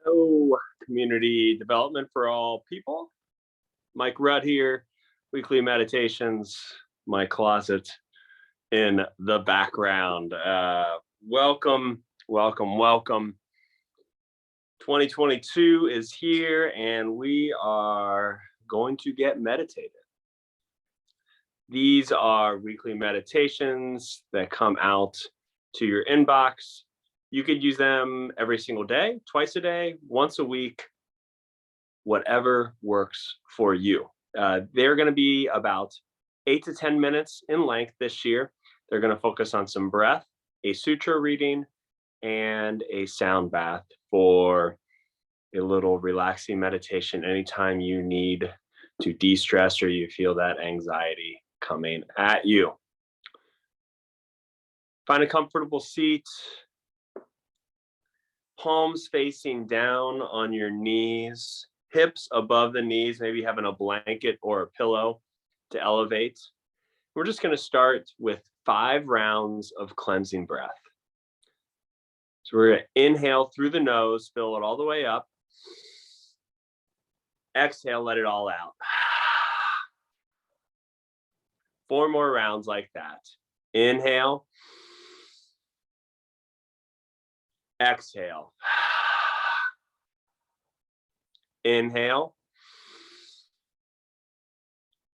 Hello, community development for all people. Mike Rudd here, weekly meditations, my closet in the background. Welcome, welcome, welcome. 2022 is here and we are going to get meditated. These are weekly meditations that come out to your inbox. You could use them every single day, twice a day, once a week, whatever works for you. They're going to be about 8 to 10 minutes in length this year. They're going to focus on some breath, a sutra reading, and a sound bath for a little relaxing meditation anytime you need to de-stress or you feel that anxiety coming at you. Find a comfortable seat. Palms facing down on your knees, hips above the knees, maybe having a blanket or a pillow to elevate. We're just going to start with 5 rounds of cleansing breath. So we're going to inhale through the nose, fill it all the way up. Exhale, let it all out. 4 more rounds like that. Inhale. Exhale. Inhale.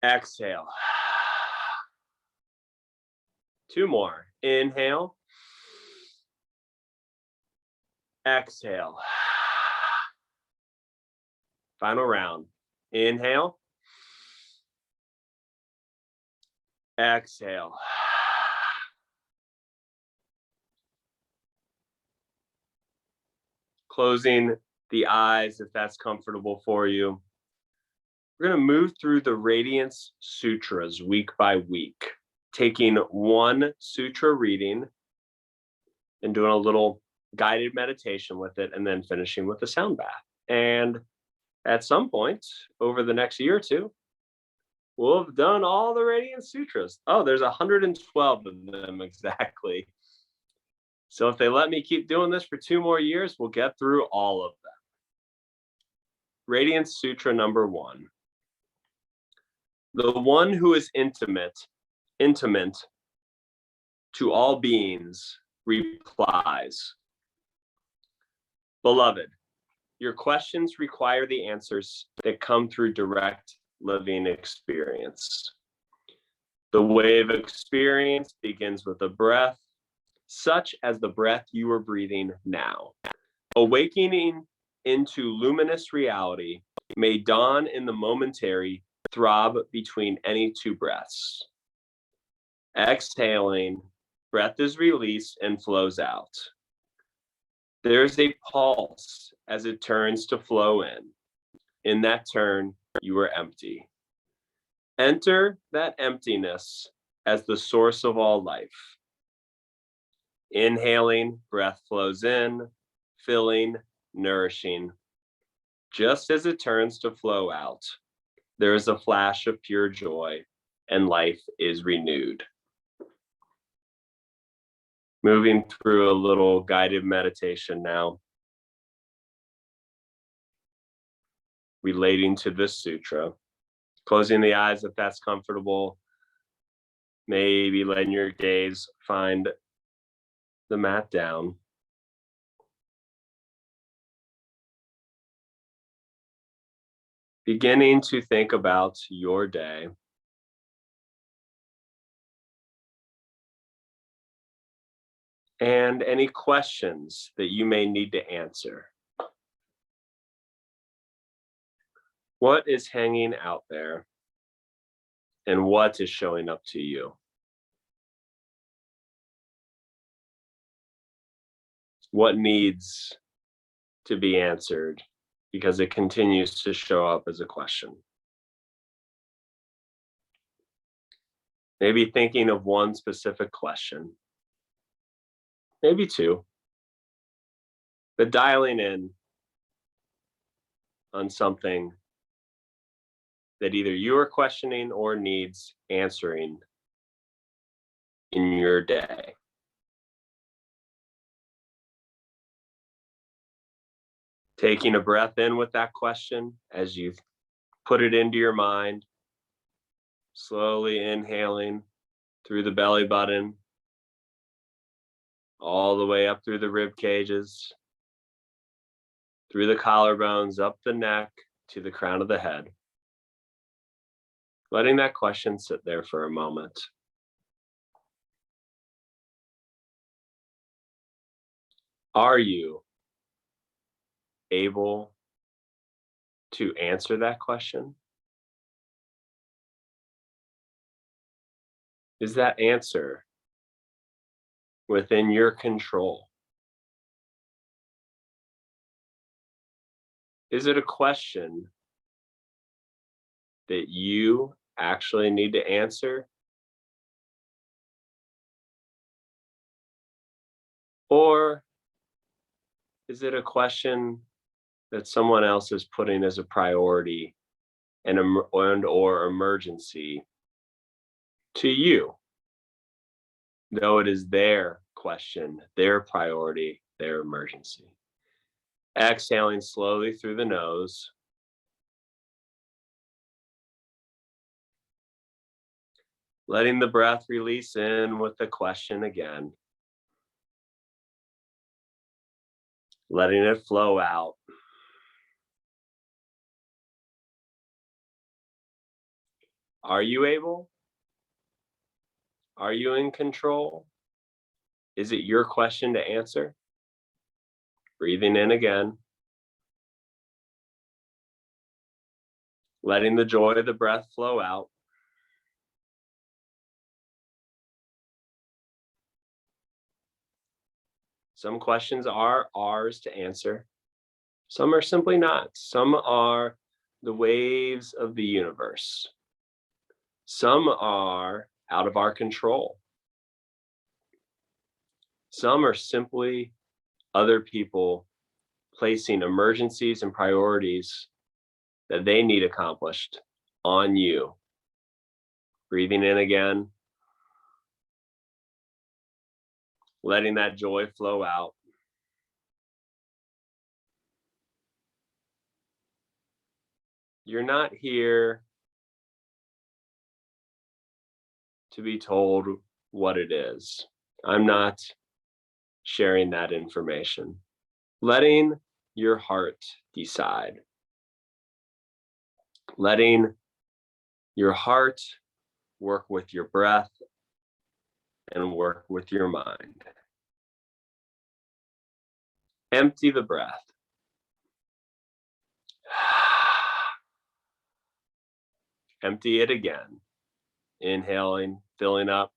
Exhale. 2 more. Inhale. Exhale. Final round. Inhale. Exhale. Closing the eyes if that's comfortable for you. We're going to move through the Radiance Sutras week by week, taking one sutra reading and doing a little guided meditation with it, and then finishing with a sound bath. And at some point over the next year or two, we'll have done all the Radiance Sutras. Oh, there's 112 of them exactly. So if they let me keep doing this for 2 more years, we'll get through all of them. Radiance Sutra number 1. The one who is intimate to all beings replies, Beloved, your questions require the answers that come through direct living experience. The way of experience begins with a breath, such as the breath you are breathing now. Awakening into luminous reality may dawn in the momentary throb between any 2 breaths. Exhaling, breath is released and flows out. There's a pulse as it turns to flow in. In that turn, you are empty. Enter that emptiness as the source of all life. Inhaling, breath flows in, filling, nourishing. Just as it turns to flow out, there is a flash of pure joy and life is renewed. Moving through a little guided meditation now, relating to this sutra. Closing the eyes if that's comfortable. Maybe letting your gaze find the mat down. Beginning to think about your day. And any questions that you may need to answer. What is hanging out there? And what is showing up to you? What needs to be answered because it continues to show up as a question? Maybe thinking of one specific question. Maybe 2. But dialing in on something that either you are questioning or needs answering in your day. Taking a breath in with that question as you put it into your mind, slowly inhaling through the belly button, all the way up through the rib cages, through the collarbones, up the neck to the crown of the head. Letting that question sit there for a moment. Are you able to answer that question? Is that answer within your control? Is it a question that you actually need to answer? Or is it a question that someone else is putting as a priority and or emergency to you, though it is their question, their priority, their emergency? Exhaling slowly through the nose. Letting the breath release in with the question again. Letting it flow out. Are you able? Are you in control? Is it your question to answer? Breathing in again. Letting the joy of the breath flow out. Some questions are ours to answer. Some are simply not. Some are the waves of the universe. Some are out of our control. Some are simply other people placing emergencies and priorities that they need accomplished on you. Breathing in again. Letting that joy flow out. You're not here to be told what it is. I'm not sharing that information. Letting your heart decide. Letting your heart work with your breath and work with your mind. Empty the breath. Empty it again. Inhaling, filling up.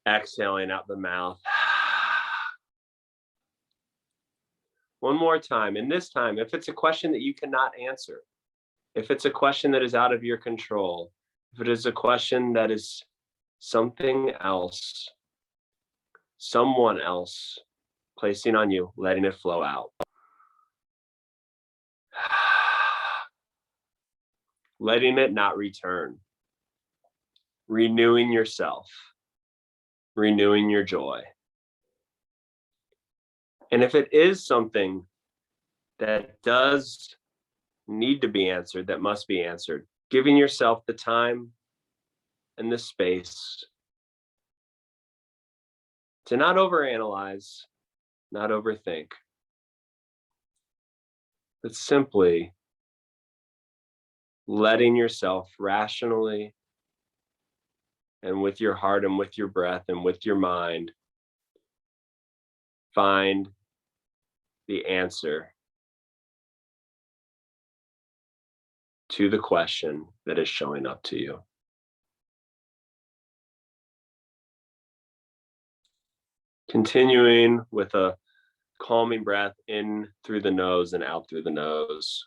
Exhaling out the mouth. One more time. And this time, if it's a question that you cannot answer, if it's a question that is out of your control, if it is a question that is something else, someone else placing on you, letting it flow out. Letting it not return. Renewing yourself. Renewing your joy. And if it is something that does need to be answered, that must be answered, giving yourself the time and the space to not overanalyze, not overthink, but simply letting yourself rationally and with your heart and with your breath and with your mind find the answer to the question that is showing up to you. Continuing with a calming breath in through the nose and out through the nose.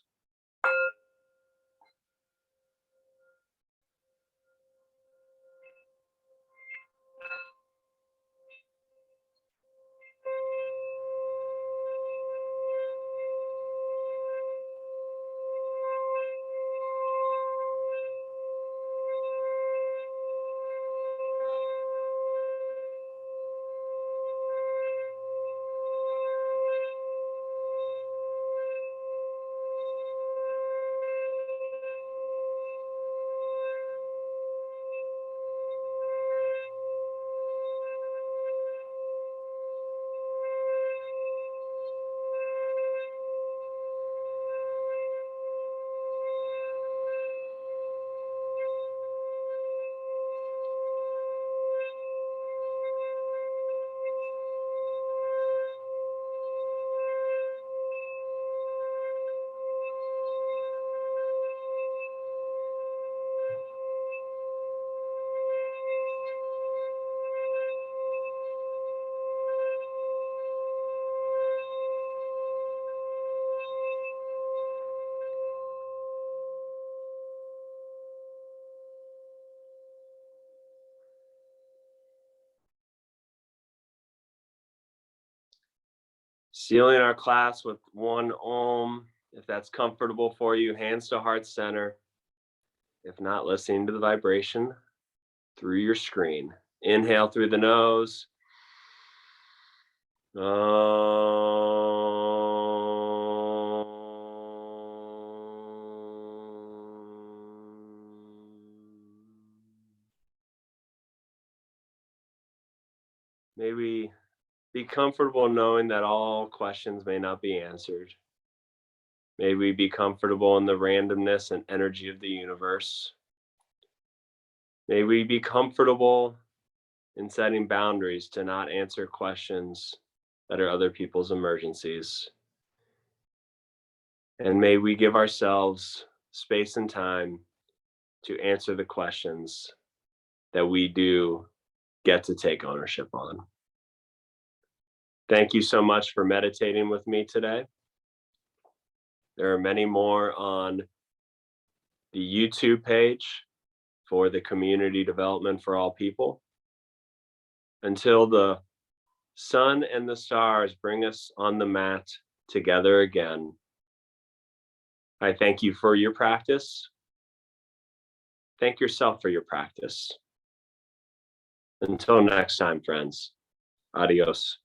Sealing our class with one Om, if that's comfortable for you, hands to heart center. If not, listening to the vibration through your screen. Inhale through the nose. May we be comfortable knowing that all questions may not be answered. May we be comfortable in the randomness and energy of the universe. May we be comfortable in setting boundaries to not answer questions that are other people's emergencies. And may we give ourselves space and time to answer the questions that we do get to take ownership on. Thank you so much for meditating with me today. There are many more on the YouTube page for the Community Development for All People. Until the sun and the stars bring us on the mat together again, I thank you for your practice. Thank yourself for your practice. Until next time, friends. Adios.